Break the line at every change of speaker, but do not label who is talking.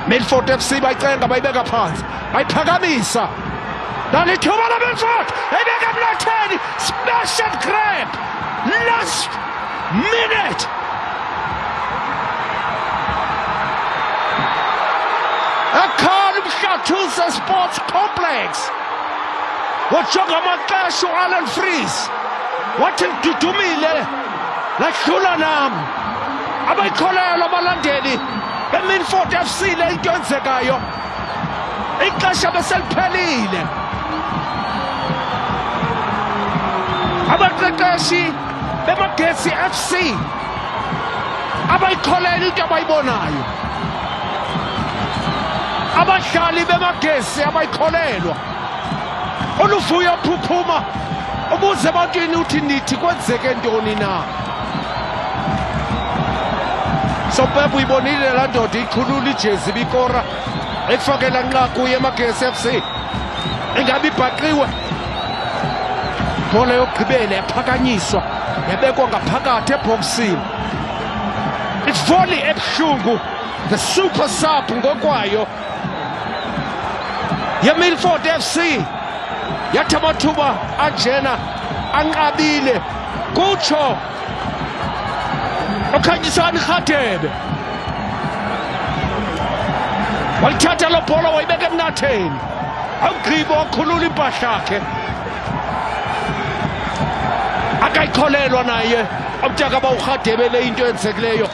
Milford FC bayicenga bayibeka phansi bayiphakamisa lali thuba la Milford ebeka emlatheni smash and grab last minute ekhaya uMhlathuze Sports Complex wajonga amaxesha uAlan Freeze wathi ngidudumile lahlula nami abayikholelwa abalandeli beMilford FC le into enzekayo ixesha beseliphelile abaqeqeshi beMagesi FC abayikholela into abayibonayo abadlali beMagesi abayikholelwa oluvuyo phuphuma ubuze ebantwini uthi nithi kwenzeke ntoni na so Pep uyibonile la ndoda ikhulula ijezi bikora ekufakela nqaku yeMagesi FC ingabe ibhaqiwe bola yokugqibela yaphakanyiswa yabekwa ngaphakathi eboxini it's volley ebuhlungu the super sub ngokwayo yeMilford FC yathi amathuba anjena anqabile kutsho uKhanyisani Radebe walithatha lo bhola wayibeka emnatheni awugqibo wakhulula impahla yakhe akayikholelwa naye umtaka bawuRadebe le into enzekileyo